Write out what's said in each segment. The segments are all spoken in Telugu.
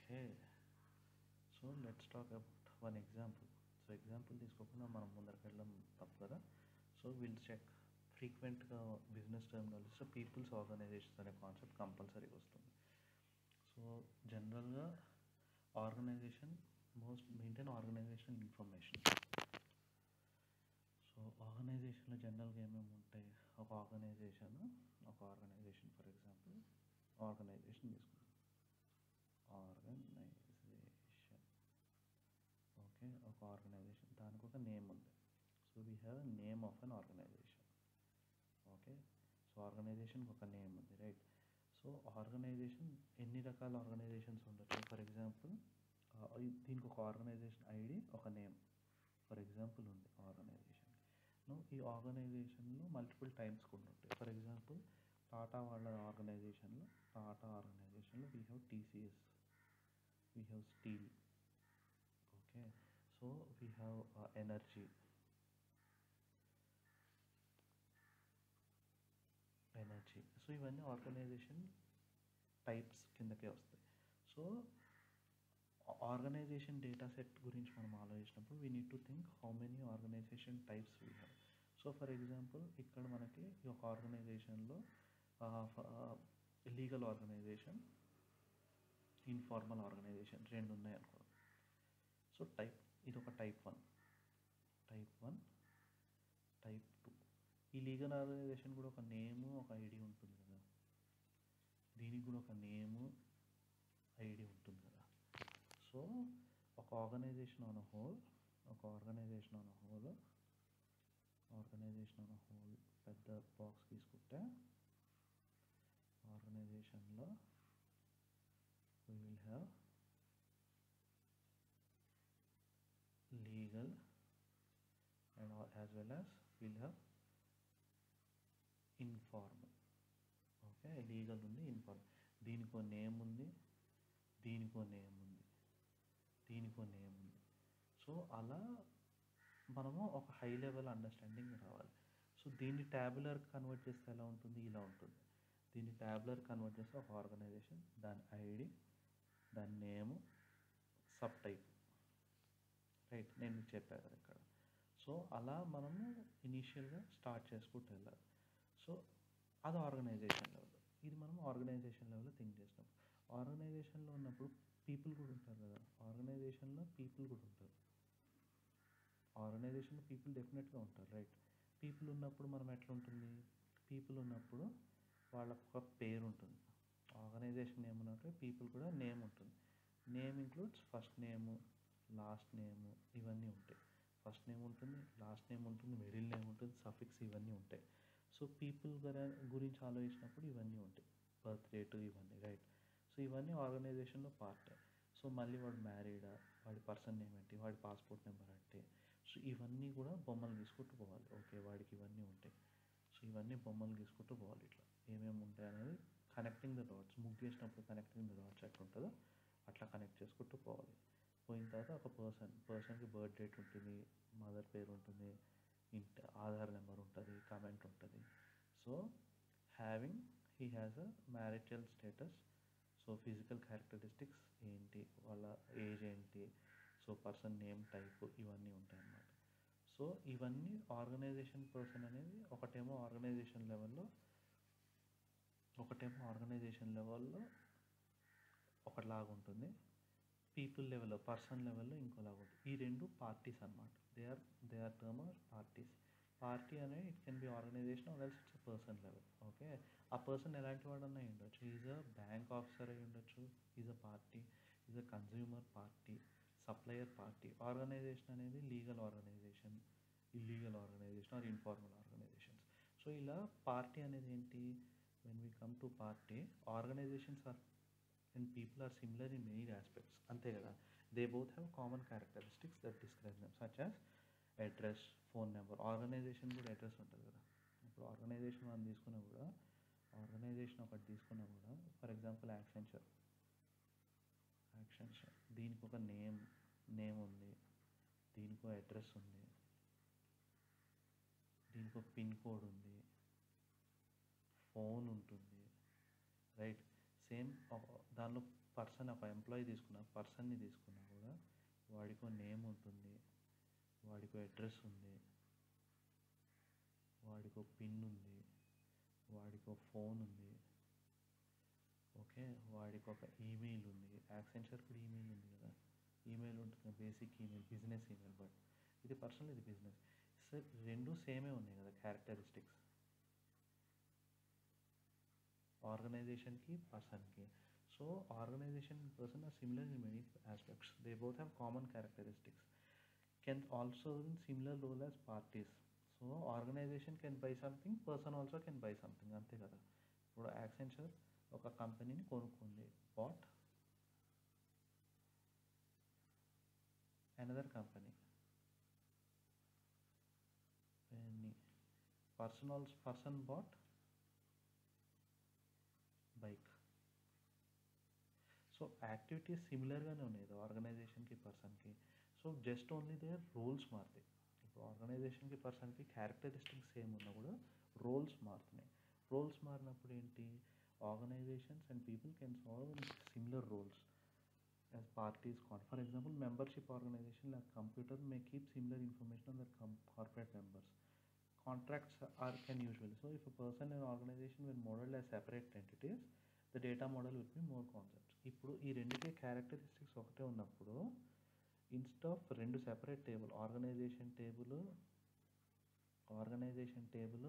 Okay, so let's talk about one example. So example తీసుకోకుండా మనం ముందరికి వెళ్ళడం తప్పు కదా. సో విల్ చెక్ ఫ్రీక్వెంట్గా బిజినెస్ టర్మినాలజీస్లో పీపుల్స్ ఆర్గనైజేషన్స్ అనే కాన్సెప్ట్ కంపల్సరీగా వస్తుంది. సో జనరల్గా organisation most maintain organisation information. So ఆర్గనైజేషన్లో జనరల్గా ఏమేమి ఉంటాయి? ఒక ఆర్గనైజేషన్ ఫర్ ఎగ్జాంపుల్ ఆర్గనైజేషన్ తీసుకుంటాం. ఆర్గనైజేషన్, ఓకే, ఒక ఆర్గనైజేషన్, దానికి ఒక నేమ్ ఉంది. So we have name of an organisation. Okay, so ఆర్గనైజేషన్కి ఒక నేమ్ ఉంది, రైట్. సో ఆర్గనైజేషన్ ఎన్ని రకాల ఆర్గనైజేషన్స్ ఉండొచ్చు? ఫర్ ఎగ్జాంపుల్ దీనికి ఒక ఆర్గనైజేషన్ ఐడి, ఒక నేమ్ ఫర్ ఎగ్జాంపుల్ ఉంది ఆర్గనైజేషన్. ఈ ఆర్గనైజేషన్లో మల్టిపుల్ టైప్స్ కూడా ఉంటాయి. ఫర్ ఎగ్జాంపుల్ టాటా వాళ్ళ ఆర్గనైజేషన్లో we have TCS, we have steel, okay. So we have energy, so ఇవన్నీ ఆర్గనైజేషన్ టైప్స్ కిందకే వస్తాయి. సో ఆర్గనైజేషన్ డేటా సెట్ గురించి మనం ఆలోచించినప్పుడు we need to think how many organisation types we have. So for example ఇక్కడ మనకి ఈ ఒక ఆర్గనైజేషన్లో లీగల్ ఆర్గనైజేషన్, ఇన్ఫార్మల్ ఆర్గనైజేషన్ రెండు ఉన్నాయి అనుకో. సో ఇది ఒక టైప్ 1, టైప్ 2. ఈ లీగల్ ఆర్గనైజేషన్ కూడా ఒక నేము, ఒక ఐడి ఉంటుంది కదా, దీనికి కూడా ఒక నేము, ఐడి ఉంటుంది కదా. సో ఒక ఆర్గనైజేషన్ ఆన్ హోల్ పెద్ద బాక్స్ తీసుకుంటే ఆర్గనైజేషన్లో we will have legal and as well as we'll have informal. Okay, legal ఉంది, ఇన్ఫార్మల్, దీనికో నేమ్ ఉంది, దీనికో నేమ్ ఉంది. సో అలా మనము ఒక హై లెవెల్ అండర్స్టాండింగ్ రావాలి. సో దీన్ని ట్యాబులర్ కన్వర్ట్ చేస్తే ఎలా ఉంటుంది? ఇలా ఉంటుంది. దీన్ని ట్యాబులర్ కన్వర్ట్ చేస్తే ఒక ఆర్గనైజేషన్, దాని ఐడి, దాని నేము, సబ్ టైప్, రైట్. నేను మీకు చెప్పాను కదా ఇక్కడ. సో అలా మనము ఇనీషియల్గా స్టార్ట్ చేసుకుంటూ వెళ్ళాలి. సో అది ఆర్గనైజేషన్ లెవెల్. ఇది మనం ఆర్గనైజేషన్ లెవెల్లో థింక్ చేసినప్పుడు, ఆర్గనైజేషన్లో ఉన్నప్పుడు పీపుల్ కూడా ఉంటారు కదా. ఆర్గనైజేషన్లో పీపుల్ డెఫినెట్గా ఉంటారు, రైట్. పీపుల్ ఉన్నప్పుడు మనం ఎట్లా ఉంటుంది? పీపుల్ ఉన్నప్పుడు వాళ్ళకు ఒక పేరు ఉంటుంది. ఆర్గనైజేషన్ నేమ్ ఉన్నట్టు పీపుల్ కూడా నేమ్ ఉంటుంది. నేమ్ ఇంక్లూడ్స్ ఫస్ట్ నేము, లాస్ట్ నేము, ఇవన్నీ ఉంటాయి. ఫస్ట్ నేమ్ ఉంటుంది, లాస్ట్ నేమ్ ఉంటుంది, మిడిల్ నేమ్ ఉంటుంది, సఫిక్స్, ఇవన్నీ ఉంటాయి. సో పీపుల్ గురించి ఆలోచించినప్పుడు ఇవన్నీ ఉంటాయి, బర్త్ డేట్, ఇవన్నీ, రైట్. సో ఇవన్నీ ఆర్గనైజేషన్లో పార్ట్. సో మళ్ళీ వాడు మ్యారీడా, వాడి పర్సన్ నేమ్ ఏంటి, వాడి పాస్పోర్ట్ నెంబర్ అంటే, సో ఇవన్నీ కూడా బొమ్మలు తీసుకుంటూ పోవాలి. ఓకే, వాడికి ఇవన్నీ ఉంటాయి. సో ఇవన్నీ బొమ్మలు తీసుకుంటూ పోవాలి. ఇట్లా ఏమేమి ఉంటాయి అనేది కనెక్టింగ్ ద డాట్స్, ముగ్గేసినప్పుడు కనెక్టింగ్ ద డాట్స్ ఎట్లా ఉంటుందో అట్లా కనెక్ట్ చేసుకుంటూ పోవాలి. పోయిన తర్వాత ఒక పర్సన్కి బర్త్ డేట్ ఉంటుంది, మదర్ పేరు ఉంటుంది, ఆధార్ నెంబర్ ఉంటుంది, కమెంట్ ఉంటుంది. So he has a marital status, so physical characteristics ఏంటి, వాళ్ళ ఏజ్ ఏంటి, సో పర్సన్ నేమ్ టైప్, ఇవన్నీ ఉంటాయి అన్నమాట. సో ఇవన్నీ ఆర్గనైజేషన్ పర్సన్ అనేది ఒకటేమో ఆర్గనైజేషన్ లెవెల్లో ఒకటిలాగా ఉంటుంది, పీపుల్ లెవెల్లో, పర్సన్ లెవెల్లో ఇంకోలాగా ఉంటుంది. ఈ రెండు పార్టీస్ అన్నమాట. They are term are parties. Party అనేది it can be organisation or else it's a person level. Okay, ఆ పర్సన్ ఎలాంటి వాడన్నా అయి ఉండొచ్చు. ఈజ్ అ బ్యాంక్ ఆఫీసర్ అయి ఉండొచ్చు, is a party, is a consumer party, supplier party. Organisation అనేది legal organisation, illegal organisation or informal organisations. So ఇలా పార్టీ అనేది ఏంటి? When we come to party, organisations are and people are similar in many aspects, అంతే కదా. They both have common characteristics that describe them, such as address, phone number. Organization కూడా అడ్రస్ ఉంటుంది కదా. ఇప్పుడు ఆర్గనైజేషన్ మనం తీసుకున్నా కూడా, ఫర్ ఎగ్జాంపుల్ యాక్సెంచర్, దీనికి ఒక నేమ్ ఉంది, దీనికి ఒక అడ్రస్ ఉంది, దీనికి ఒక పిన్ కోడ్ ఉంది, ఫోన్ ఉంటుంది, రైట్. సేమ్ దానిలో పర్సన్ ఒక ఎంప్లాయీ తీసుకున్నా, పర్సన్ని తీసుకున్నా కూడా వాడికో నేమ్ ఉంటుంది, వాడికో అడ్రస్ ఉంది, వాడికో పిన్ ఉంది, వాడికో ఫోన్ ఉంది, ఓకే, వాడికి ఒక ఈమెయిల్ ఉంది. యాక్సెంచర్ కూడా ఈమెయిల్ ఉంది కదా, ఈమెయిల్ ఉంటుంది, basic email, business email. But ఇది పర్సనల్, ఇది బిజినెస్. సార్ రెండు సేమే ఉన్నాయి కదా క్యారెక్టరిస్టిక్స్, ఆర్గనైజేషన్కి పర్సన్కి. So organization and person are similar in many aspects. They both have common characteristics. Can also in similar role as parties. So organization can buy something, person also can buy something. అంతే కదా. ఇప్పుడు యాక్సెంచర్ ఒక కంపెనీని కొనుక్కుంది, bought another company. Person bought bike. So activities సిమిలర్గానే ఉన్నాయి ఆర్గనైజేషన్కి పర్సన్కి. So just only their roles మారుతాయి. ఇప్పుడు ఆర్గనైజేషన్కి పర్సన్కి క్యారెక్టరిస్టిక్స్ సేమ్ ఉన్నా కూడా రోల్స్ మారుతున్నాయి. రోల్స్ మారినప్పుడు ఏంటి, organizations and people can solve similar roles as parties. For example, membership organization like computer may keep similar information on their corporate members. Contracts can usually. So if a person and organization were modeled as separate entities, the data model would be more concepts. ఇప్పుడు ఈ రెండింటి క్యారెక్టరిస్టిక్స్ ఒకటే ఉన్నప్పుడు ఇన్స్టెడ్ ఆఫ్ రెండు separate table, organization table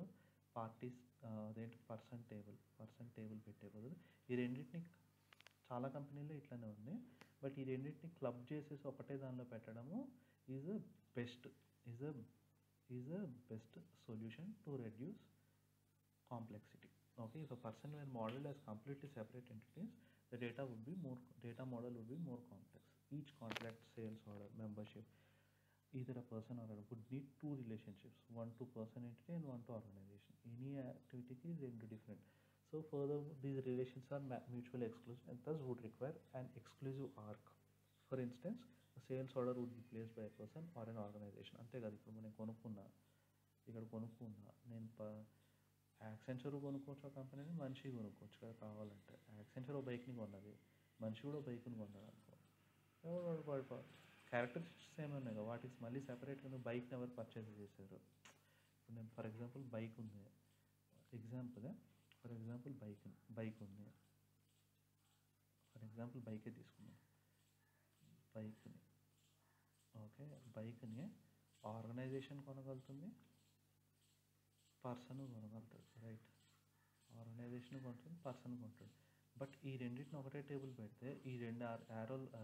parties అదేంటి పర్సన్ టేబుల్ పెట్టే బదులు ఈ రెండింటిని, చాలా కంపెనీలో ఇట్లానే ఉంది, బట్ ఈ రెండింటిని క్లబ్ చేసేసి ఒకటే దానిలో పెట్టడము is a best solution to reduce complexity. Okay, if a person were modeled as completely separate entities, the data model would be more complex. Each contract, sales order, membership, either a person or other would need two relationships, one to person entity and one to organization. Any activity is different. So further, these relations are mutually exclusive and thus would require an exclusive arc. For instance, a sales order would be placed by a person or an organization. అంతే కదా, ఇప్పుడు నేను కొనుక్కున్నా, నేను యాక్సెంచర్ కొనుక్కోవచ్చు ఆ కంపెనీని, మనిషి కొనుక్కోవచ్చు కదా కావాలంటే. యాక్సెంచర్ ఓ బైక్ని కొన్నది, మనిషి కూడా బైక్ని కొన్నాడు అనుకో, ఎవరు క్యారెక్టరిస్టిక్స్ సేమ్ ఉన్నాయి కదా, వాటికి మళ్ళీ సెపరేట్గా బైక్ని ఎవరు పర్చేస్ చేశారు. ఇప్పుడు నేను ఫర్ ఎగ్జాంపుల్ బైక్ ఉంది, బైకే తీసుకున్నాను. బైక్ని ఆర్గనైజేషన్ కొనగలుగుతుంది, పర్సన్ కొనగలుగుతాడు, రైట్. ఆర్గనైజేషన్ కొంటుంది, పర్సన్ కొంటాడు. బట్ ఈ రెండింటిని ఒకటే టేబుల్ పెడితే ఈ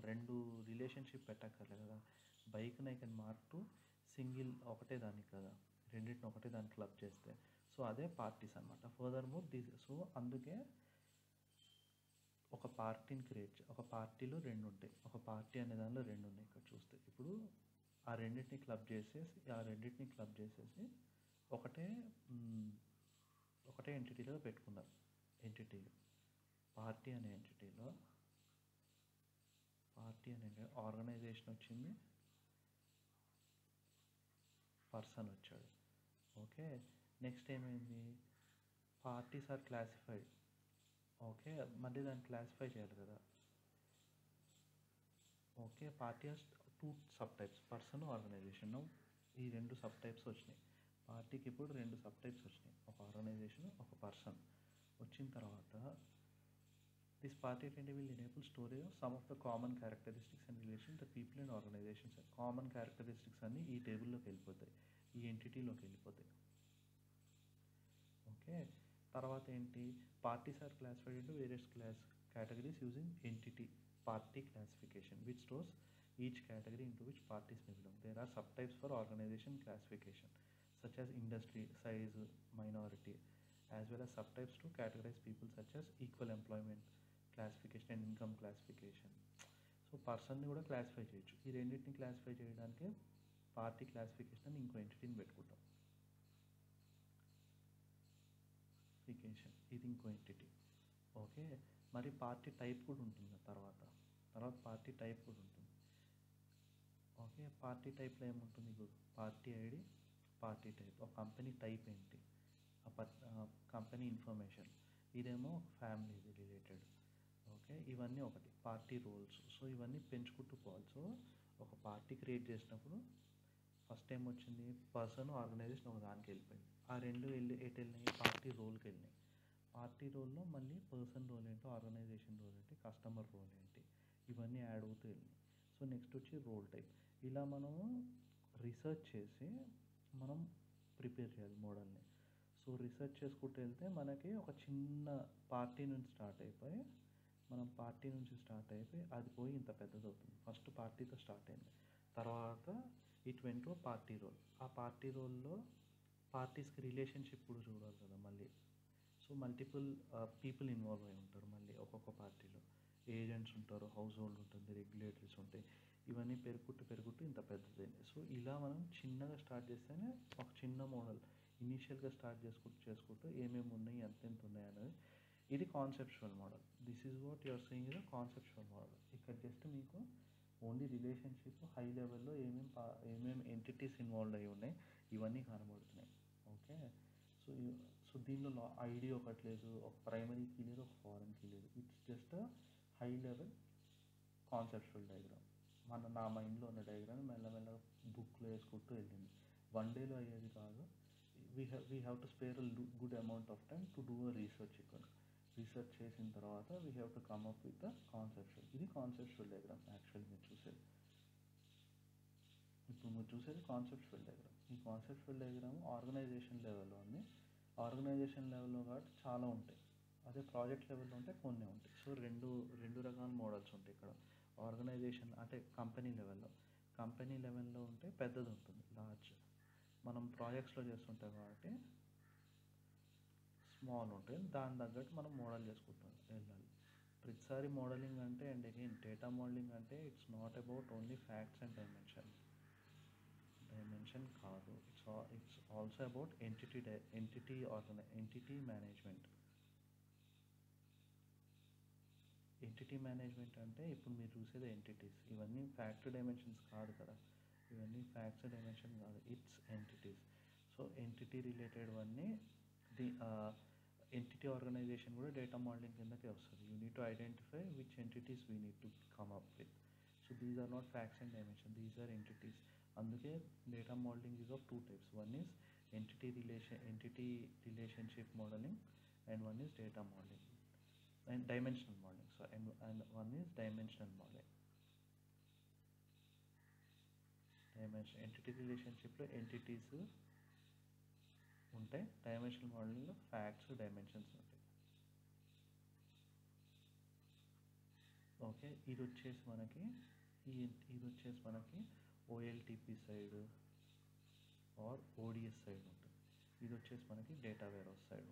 రెండు రిలేషన్షిప్ పెట్టక్కర్లేదు కదా. బైక్ని I can mark to single ఒకటే దానికి కదా, రెండింటిని ఒకటే దాన్ని క్లబ్ చేస్తే. సో అదే పార్టీస్ అనమాట. ఫర్దర్ మోర్ సో అందుకే ఒక పార్టీలో రెండు ఉంటాయి, ఒక పార్టీ అనే దానిలో రెండు ఉన్నాయి. ఇక్కడ చూస్తే ఇప్పుడు ఆ రెండింటిని క్లబ్ చేసేసి ఒకటే ఎంటిటీలో పెట్టుకున్నారు. పార్టీ అనే ఆర్గనైజేషన్ వచ్చింది, పర్సన్ వచ్చాడు. ఓకే, నెక్స్ట్ ఏమైంది, పార్టీస్ ఆర్ క్లాసిఫైడ్. ఓకే, మళ్ళీ దాన్ని క్లాసిఫై చేయాలి కదా. Okay, party has two sub types, person, organization. ఈ రెండు సబ్ టైప్స్ వచ్చినాయి పార్టీకి. ఇప్పుడు రెండు సబ్ టైప్స్ వచ్చినాయి, ఒక ఆర్గనైజేషన్, ఒక పర్సన్. వచ్చిన తర్వాత దిస్ పార్టీ ఏంటి, will enable storage of some of the common characteristics and relation the people and organizations. Common characteristics అన్నీ ఈ టేబుల్లోకి వెళ్ళిపోతాయి, ఈ ఎంటిటీలోకి వెళ్ళిపోతాయి. ఓకే, తర్వాత ఏంటి, parties are classified into various categories using entity party classification, which stores each category into which parties may belong. There are subtypes for organization classification such as industry, size, minority, as well as subtypes to categorize people such as equal employment classification and income classification. So పర్సన్ని కూడా క్లాసిఫై చేయొచ్చు. ఈ రెండింటిని క్లాసిఫై చేయడానికి పార్టీ క్లాసిఫికేషన్ అని ఇంకో ఎంటిటీని పెట్టుకుంటాం. ఇది ఇంకో ఎంటిటీ. ఓకే, మరి పార్టీ టైప్ కూడా ఉంటుంది తర్వాత పార్టీ టైప్ కూడా ఉంటుంది. ఓకే, పార్టీ టైప్లో ఏముంటుంది, పార్టీ ఐడి, పార్టీ టైప్, ఒక కంపెనీ టైప్ ఏంటి, కంపెనీ ఇన్ఫర్మేషన్, ఇదేమో ఫ్యామిలీ రిలేటెడ్. ఓకే, ఓకే, ఇవన్నీ ఒకటి పార్టీ రోల్స్. సో ఇవన్నీ పెంచుకుంటూ పోవాలి. సో ఒక పార్టీ క్రియేట్ చేసినప్పుడు ఫస్ట్ టైం వచ్చింది పర్సన్, ఆర్గనైజేషన్ ఒక దానికి వెళ్ళిపోయింది. ఆ రెండు ఎటు వెళ్ళినాయి, పార్టీ రోల్కి వెళ్ళినాయి. పార్టీ రోల్లో మళ్ళీ పర్సన్ రోల్ ఏంటి, ఆర్గనైజేషన్ రోల్ ఏంటి, కస్టమర్ రోల్ ఏంటి, ఇవన్నీ యాడ్ అవుతూ వెళ్ళినాయి. సో నెక్స్ట్ వచ్చి రోల్ టైప్. ఇలా మనము రీసెర్చ్ చేసి మనం ప్రిపేర్ చేయాలి మోడల్ని. సో రీసెర్చ్ చేసుకుంటూ వెళ్తే మనకి ఒక చిన్న పార్టీ నుంచి స్టార్ట్ అయిపోయి అది పోయి ఇంత పెద్దది అవుతుంది. ఫస్ట్ పార్టీతో స్టార్ట్ అయింది, తర్వాత it went to party role. ఆ పార్టీ రోల్లో పార్టీస్కి రిలేషన్షిప్ కూడా చూడాలి కదా మళ్ళీ. సో మల్టిపుల్ పీపుల్ ఇన్వాల్వ్ అయి ఉంటారు మళ్ళీ ఒక్కొక్క పార్టీలో. ఏజెంట్స్ ఉంటారు, హౌస్ హోల్డ్ ఉంటుంది, రెగ్యులేటరీస్ ఉంటాయి. ఇవన్నీ పెరుగుకుంటూ ఇంత పెద్దదైంది. సో ఇలా మనం చిన్నగా స్టార్ట్ చేస్తేనే ఒక చిన్న మోడల్ ఇనీషియల్గా స్టార్ట్ చేసుకుంటూ ఏమేమి ఉన్నాయి, ఎంతెంత ఉన్నాయి అనేది, ఇది conceptual model. This is what you're saying is conceptual model. ఇక్కడ జస్ట్ మీకు ఓన్లీ రిలేషన్షిప్ హై లెవెల్లో ఏమేమి ఎంటిటీస్ ఇన్వాల్వ్ అయి ఉన్నాయి ఇవన్నీ కనబడుతున్నాయి. ఓకే, సో దీనిలో ఐడి ఒకటి లేదు, ఒక ప్రైమరీ కీ లేదు, ఒక ఫారెన్ కీ లేదు. It's just high level conceptual diagram. నా మైండ్లో ఉన్న డయాగ్రామ్ మెల్లమెల్లగా బుక్లో వేసుకుంటూ వెళ్ళింది. వన్ డేలో అయ్యేది కాదు. We have to spare good amount of time to do research. ఇక్కడ రీసెర్చ్ చేసిన తర్వాత we have to come up with the conceptual. ఇది కాన్సెప్చువల్ డయాగ్రామ్. యాక్చువల్లీ మీరు చూసేది కాన్సెప్చువల్ డయాగ్రామ్. ఈ కాన్సెప్చువల్ డయాగ్రామ్ ఆర్గనైజేషన్ లెవెల్లో ఉంది. ఆర్గనైజేషన్ లెవెల్లో కాబట్టి చాలా ఉంటాయి, అదే ప్రాజెక్ట్ లెవెల్లో ఉంటే కొన్ని ఉంటాయి. సో రెండు రకాల మోడల్స్ ఉంటాయి ఇక్కడ. ఆర్గనైజేషన్ అంటే కంపెనీ లెవెల్లో ఉంటే పెద్దది ఉంటుంది, లార్జ్. మనం ప్రాజెక్ట్స్లో చేస్తుంటాం కాబట్టి స్మాల్ ఉంటుంది. దాని తగ్గట్టు మనం మోడల్ చేసుకుంటాం వెళ్ళాలి ప్రతిసారి. మోడలింగ్ అంటే అండ్ అగైన్ డేటా మోడలింగ్ అంటే it's not about only facts and dimension కాదు. It's also about entity management. Entity management అంటే ఇప్పుడు మీరు చూసేది ఎంటిటీస్. ఇవన్నీ ఫ్యాక్ట్ డైమెన్షన్స్ కాదు కదా, ఇవన్నీ ఫ్యాక్ట్స్ డైమెన్షన్ కాదు, it's entities. So entity related అన్నీ ఎంటిటీ ఆర్గనైజేషన్ కూడా డేటా మోడలింగ్ కిందకే వస్తుంది. You need to identify which entities we need to come up with. So these are not facts and dimension, these are entities. అందుకే data modelling is of two types. One is entity relationship modelling and one is data modeling and dimensional modeling. So and one is dimensional modeling. Entity రిలేషన్షిప్లో ఎంటిటీస్ ఉంటాయి, డైమెన్షనల్ మోడలింగ్లో ఫ్యాక్ట్స్, డైమెన్షన్స్ ఉంటాయి. ఓకే, ఇది వచ్చేసి మనకి OLTP side or ODS side ఉంటుంది. ఇది వచ్చేసి మనకి డేటా వేర్హౌస్ సైడ్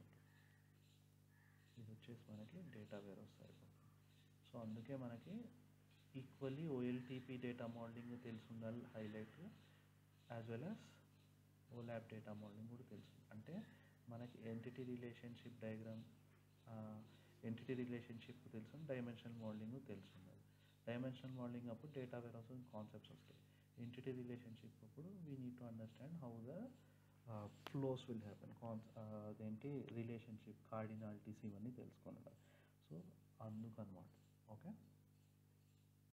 ఉంటుంది. సో అందుకే మనకి ఈక్వల్లీ ఓఎల్టీపీ డేటా మోడలింగ్ తెలిసి ఉండాలి, highlight, as well as OLAP data modelling కూడా తెలుసు. అంటే మనకి ఎంటిటీ రిలేషన్షిప్ తెలుసు, డైమెన్షనల్ మోడలింగ్ తెలుసు ఉండాలి. డైమెన్షనల్ మోడలింగ్ అప్పుడు డేటా వేర్హౌస్ కాన్సెప్ట్స్ వస్తాయి. ఎంటిటీ రిలేషన్షిప్ అప్పుడు we need to understand how the flows will happen. అదేంటి రిలేషన్షిప్, కార్డినాలిటీస్ ఇవన్నీ తెలుసుకున్నాడు. సో అందుకనమాట